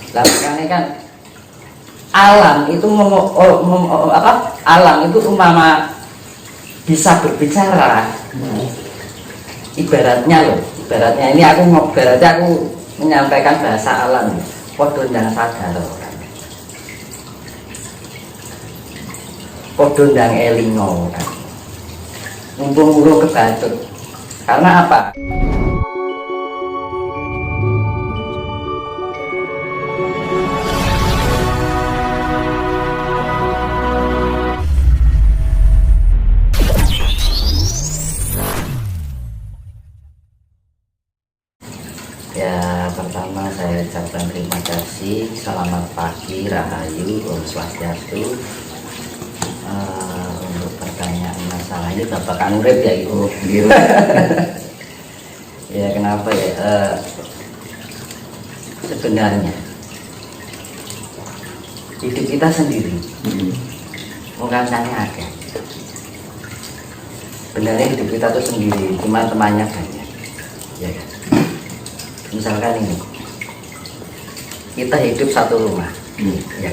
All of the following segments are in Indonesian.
Lah makanya kan alam itu alam itu umpama bisa berbicara. Ibaratnya ini aku menyampaikan bahasa alam. Podo ndang sadar kan. Podo ndang elingo kan. Mumpung ulo kebatut. Karena apa? Ya, pertama saya ucapkan terima kasih. Selamat pagi, Rahayu, Om Swastiastu. Untuk pertanyaan masalah ini Bapak Kanurip ya Ibu. Ya kenapa ya? Sebenarnya hidup kita sendiri, bukan hanya ada. Sebenarnya hidup kita tuh sendiri, cuma temannya banyak. Ya kan? Misalkan ini, kita hidup satu rumah, ya,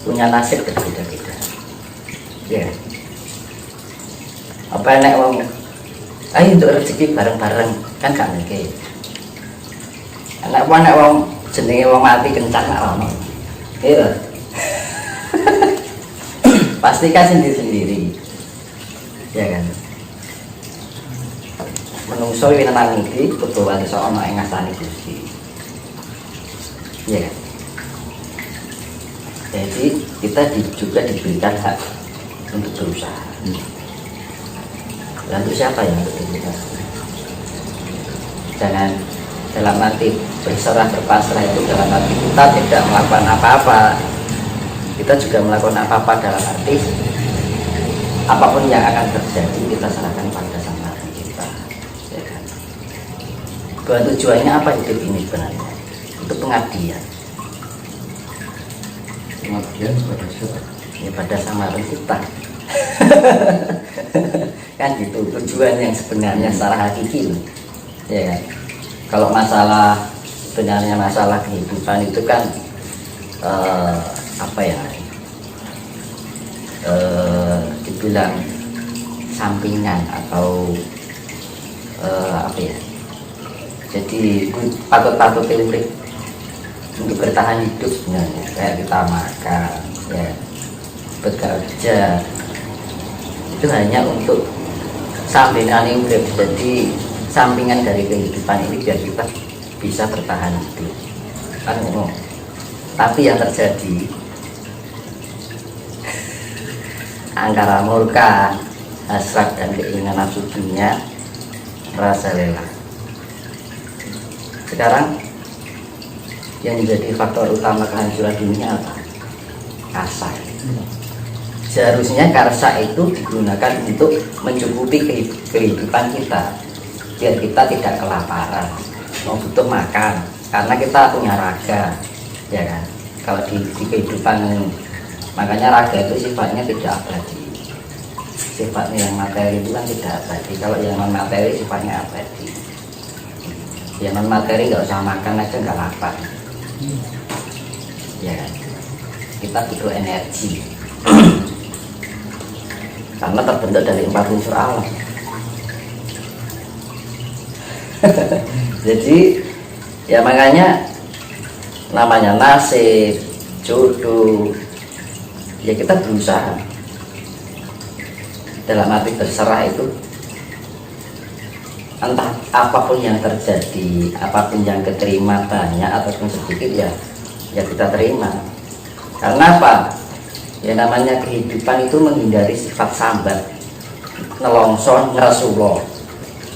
punya nasib berbeda-beda, ya. Apa enak wong, ayo untuk rezeki bareng-bareng kan gak mungkin. Anak wong jenenge wong mati kencan nak ono, iya. Pasti kan sendiri-sendiri, ya kan. Menungso yang nang iki kudu wis ana ing ngasane Gusti. Ya. Jadi kita juga diberikan hak untuk berusaha. Dan untuk siapa yang untuk kita? Jangan dalam arti berserah berpasrah itu dalam arti kita tidak melakukan apa-apa. Kita juga melakukan apa-apa dalam arti apapun yang akan terjadi kita serahkan pada Sang Maha Pencipta. Bahwa tujuannya apa hidup ini sebenarnya? Untuk pengabdian. Pengabdian pada siapa? Ya pada Sang Maha Pencipta. Kan gitu tujuan yang sebenarnya secara hakiki. Ya kan? Kalau masalah sebenarnya masalah kehidupan itu kan apa ya? Dibilang sampingan atau apa ya? Jadi patut urip untuk bertahan hidup sebenarnya kayak kita makan ya, bekerja itu hanya untuk sampingan urip. Jadi sampingan dari kehidupan ini biar kita bisa bertahan hidup kan. Tapi yang terjadi antara murka, hasrat dan keinginan nafsu dunia, rasa lelah. Sekarang yang menjadi faktor utama kehancuran dunia apa? Karsa. Seharusnya karsa itu digunakan untuk mencukupi kehidupan kita, biar kita tidak kelaparan, mau butuh makan, karena kita punya raga, ya kan? Kalau di kehidupan, makanya raga itu sifatnya tidak abadi. Sifatnya yang materi itu kan tidak abadi. Kalau yang non materi sifatnya abadi. Ya non materi nggak usah makan aja nggak lapar. Ya kita butuh energi karena terbentuk dari 4 unsur alam. Jadi ya makanya namanya nasib, jodoh, ya kita berusaha dalam arti berserah itu. Entah apapun yang terjadi, apapun yang keterima banyak ataupun sedikit ya kita terima. Karena apa? Ya namanya kehidupan itu menghindari sifat sambat, nelongso, ngeresulo.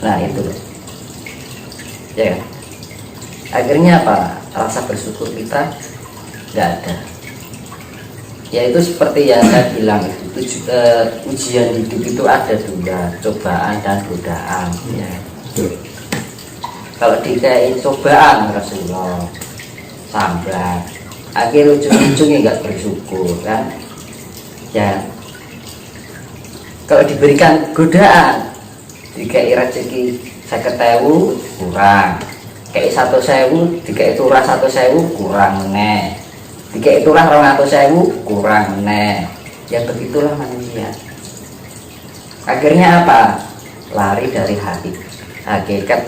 Nah itu, ya. Akhirnya apa? Rasa bersyukur kita nggak ada. Ya itu seperti yang saya bilang itu ujian hidup itu ada 2, cobaan dan godaan. Ya. Kalau dikai cobaan Rasulullah sambat, akhir ujung-ujungnya nggak bersyukur kan? Ya. Kalau diberikan godaan, dikai rezeki 50.000 kurang, kayak 1.000 dikek turah 1.000 kurang meneh, dikek turah 200.000 kurang meneh. Ya begitulah manusia. Akhirnya apa? Lari dari hakikat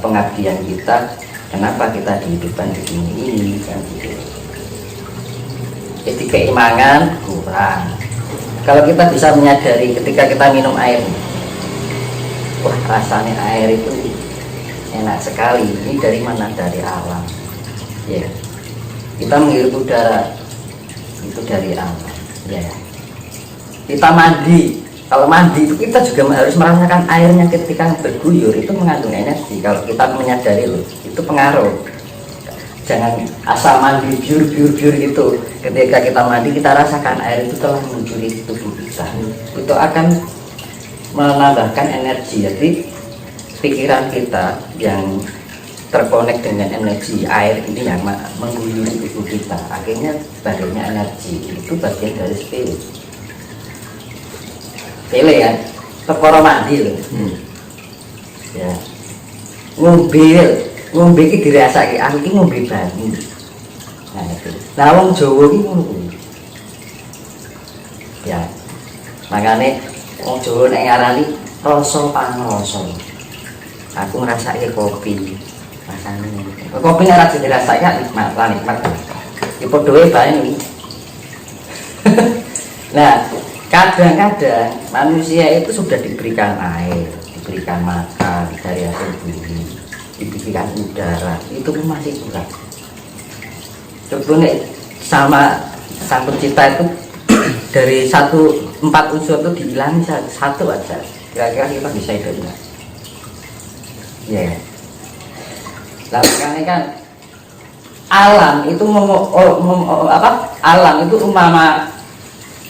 pengabdian kita. Kenapa kita dihidupkan di dunia ini kan gitu. Jadi keimanan kurang. Kalau kita bisa menyadari ketika kita minum air, wah rasanya air itu enak sekali. Ini dari mana? Dari alam. Ya, kita menghirup udara itu dari alam. Ya, kita mandi. Kalau mandi itu kita juga harus merasakan airnya ketika berguyur itu mengandung energi. Kalau kita menyadari loh, itu pengaruh. Jangan asal mandi biur gitu. Ketika kita mandi kita rasakan air itu telah mencuri tubuh kita. Itu akan menambahkan energi. Jadi pikiran kita yang terkonek dengan energi air ini yang mengguyuri tubuh kita. Akhirnya badannya energi. Itu bagian dari spirit. Pele ya, perkara mandi loh. Ya. Ngombe iki dirasake, aku iki ngombe banyu. Nah itu. Nah wong Jawa iki ngono kuwi. Ya. Makane wong Jawa nek ngarani rasa pangrasa. Aku ngrasake kopi. Rasane kopi nek ora dirasake nikmat lah nikmat. Ya padha wae banyu. Nah, kadang-kadang manusia itu sudah diberikan air, diberikan makan dari hasil bumi, diberikan udara, itu pun masih kurang. Coba nih sama sang pencipta itu dari 4 unsur itu dihilangi satu aja, kira-kira kita bisa hidup enggak? Ya. Lah makanya kan alam itu alam itu umpama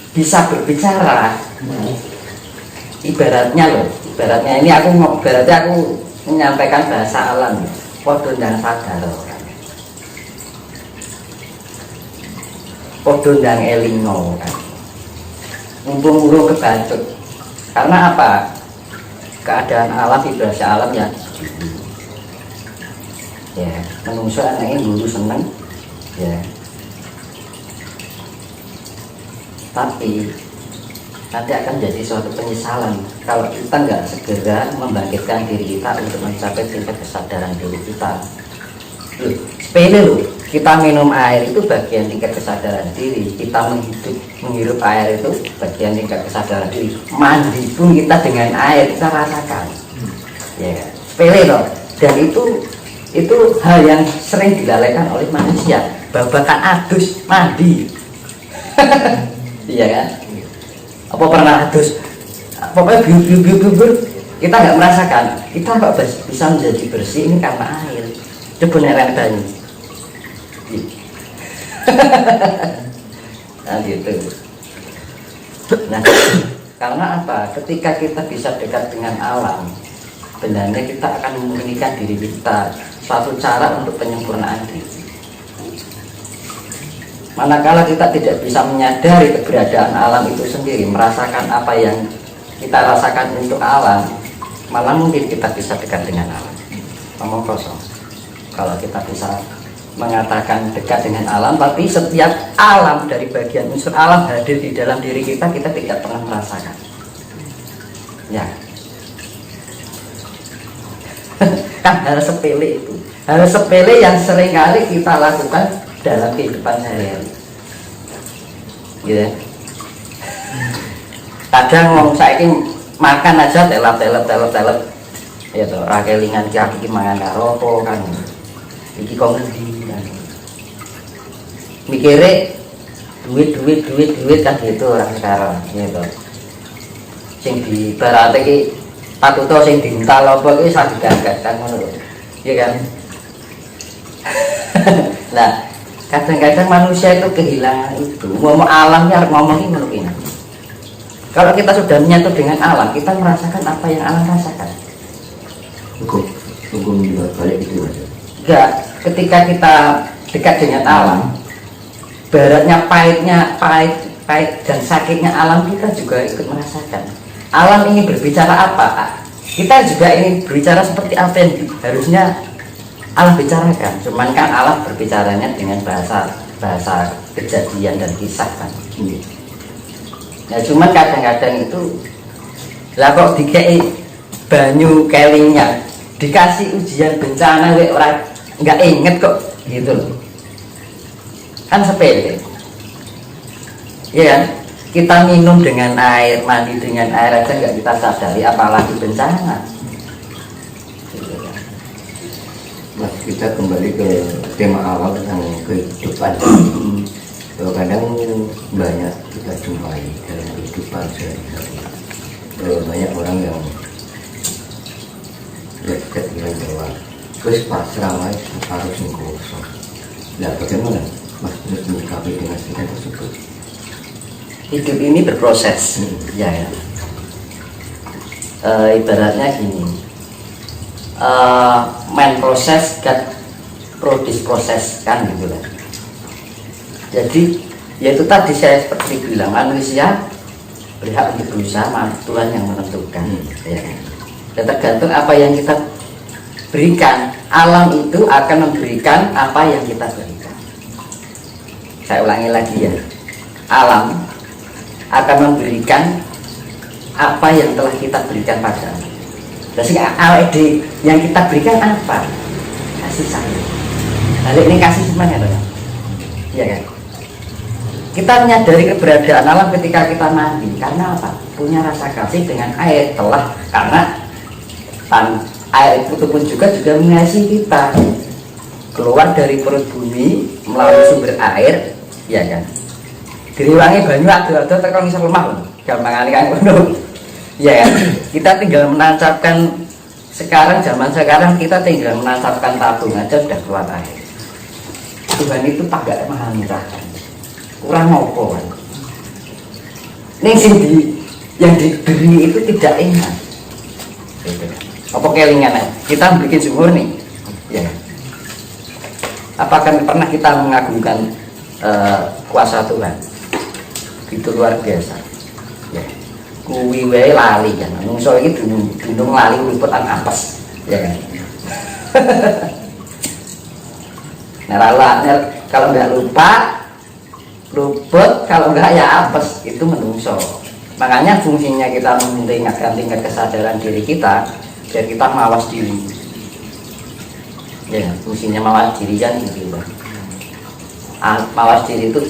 bisa berbicara, ibaratnya ini aku menyampaikan bahasa alam, podo ndang sadar, podo ndang elingo kan, mumpung urung kebacut. Karena apa? Keadaan alam, vibrasi alam ya, ya menungso anaknya dulu seneng, ya. Tapi nanti akan jadi suatu penyesalan kalau kita nggak segera membangkitkan diri kita untuk mencapai tingkat kesadaran diri kita. Loh, sepele loh, kita minum air itu bagian tingkat kesadaran diri, kita menghirup air itu bagian tingkat kesadaran diri, mandi pun kita dengan air kita rasakan. Ya, sepele loh. Dan itu hal yang sering dilalaikan oleh manusia. Babakan adus mandi. Iya kan? Apa pernah adus? Pokoknya biur kita nggak merasakan. Kita kok bisa menjadi bersih ini karena air. Coba nerang banyu. Nah gitu. Nah karena apa? Ketika kita bisa dekat dengan alam, sebenarnya kita akan memurnikan diri kita. Suatu cara untuk penyempurnaan diri. Manakala kita tidak bisa menyadari keberadaan alam itu sendiri, merasakan apa yang kita rasakan untuk alam, malah mungkin kita bisa dekat dengan alam. Ngomong kosong. Kalau kita bisa mengatakan dekat dengan alam, tapi setiap alam dari bagian unsur alam hadir di dalam diri kita, kita tidak pernah merasakan. Ya. Kan hal sepele itu. Hal sepele yang seringkali kita lakukan dalam kehidupan sehari-hari, gitu. Kadang mau saya makan aja telap, ya tuh rakelingan kaki mangan karo apa kan, iki kok ngendi kan, mikire duit kan gitu orang sekarang, gitu. Sing di barat iki patuto sing dintal apa iki sak digagas ngono lho, iya kan. Nah kadang-kadang manusia itu kehilangan itu, ngomong alamnya ngomongin menurut. Kalau kita sudah menyatu dengan alam, kita merasakan apa yang alam rasakan. Hukum juga balik itu aja. Enggak, ketika kita dekat dengan alam, baratnya pahit dan sakitnya alam, kita juga ikut merasakan. Alam ini berbicara apa? Kita juga ingin berbicara seperti apa yang harusnya Allah bicarakan, cuman kan Allah berbicaranya dengan bahasa kejadian dan kisah kan. Nah cuman kadang-kadang itu lah kok dikei banyu kelingnya, dikasih ujian bencana orang nggak inget kok gitu loh, kan sepele ya kan. Kita minum dengan air, mandi dengan air aja nggak kita sadari, apalagi bencana. Mas, kita kembali ke tema awal tentang kehidupan. Kadang banyak kita jumpai dalam kehidupan sehari-hari, banyak orang yang dekat dengan bahwa terus pasrah mas harus kosong. Nah bagaimana Mas menyikapi dengan sikap tersebut? Hidup ini berproses, ya kan. Ibaratnya gini, main proses kan produce proses kan gitu kan. Jadi yaitu tadi saya seperti bilang, manusia berhak untuk berusaha, Tuhan yang menentukan, ya kan. Dan tergantung apa yang kita berikan, alam itu akan memberikan apa yang kita berikan. Saya ulangi lagi ya, alam akan memberikan apa yang telah kita berikan pada. Jadi ALD yang kita berikan apa? Kasih sayang. Balik ini kasih semuanya dong. Iya kan? Kita menyadari keberadaan alam ketika kita mandi. Karena apa? Punya rasa kasih dengan air. Telah karena air itu pun juga mengasihi kita. Keluar dari perut bumi melalui sumber air, ya kan? Diriwangi banyu ado-ado tekan iso lemah, gampangane kan ngono. Ya kan? Kita tinggal menancapkan zaman sekarang kita tinggal menancapkan tabung aja sudah keluar air. Tuhan itu agak maha murah kan. Kurang opo kan. Ning yang diberi itu tidak enak. Gitu. Apa kelingan kita bikin sumur nih. Ya. Apakah pernah kita mengagungkan kuasa Tuhan? Itu luar biasa ya. Kuwi wae lali kan, manungsa iki dunung lali liputan apes ya kan. Kalau nggak luput, kalau nggak ya apes, itu menungso. Makanya fungsinya kita meningkatkan tingkat kesadaran diri kita, biar kita mawas diri ya. Fungsinya mawas diri kan gitu. Mawas diri itu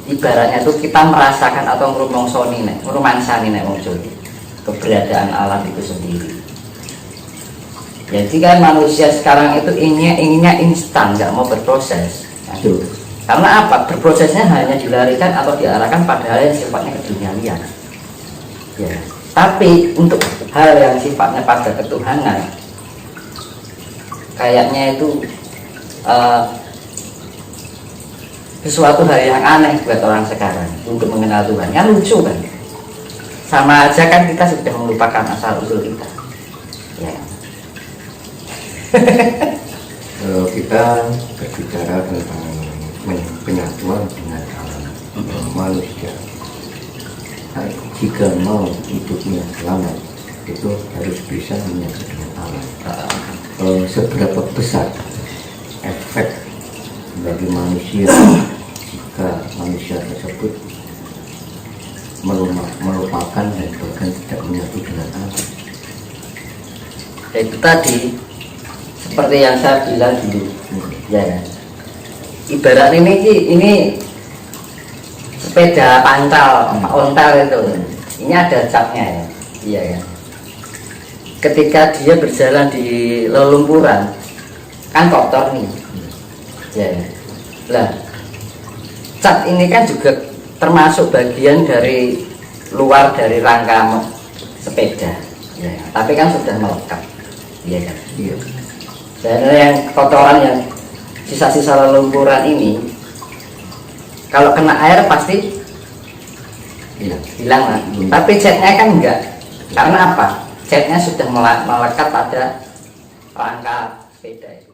ibaratnya tuh kita merasakan atau ngerumangsani nek wong Jawa keberadaan alam itu sendiri. Jadi kan manusia sekarang itu inginnya instan, nggak mau berproses. Aduh. Karena apa? Berprosesnya hanya dilarikan atau diarahkan pada hal yang sifatnya keduniawian. Ya. Tapi untuk hal yang sifatnya pada ketuhanan, kayaknya itu sesuatu hal yang aneh buat orang sekarang untuk mengenal Tuhan. Kan lucu kan? Sama aja kan kita sudah melupakan asal usul kita. Ya. Kita berbicara tentang penyatuan dengan alam, manusia. Jika mau hidupnya selamat, itu harus bisa menyatu dengan alam. Seberapa besar efek bagi manusia jika manusia tersebut melupakan dan bahkan tidak menyatu dengan alam? Itu tadi seperti yang saya bilang dulu, ya kan? Ibarat ini sepeda pancal, ontel itu, ini ada capnya ya, iya kan? Ketika dia berjalan di lelumpuran, kan kotor nih. Ya, lah, cat ini kan juga termasuk bagian dari luar dari rangka sepeda, ya. Tapi kan sudah melekat, ya kan? Iya. Dan yang kotoran yang sisa-sisa lelumpuran ini, kalau kena air pasti hilang lah. Tapi catnya kan enggak, karena apa? Catnya sudah melekat pada rangka sepeda.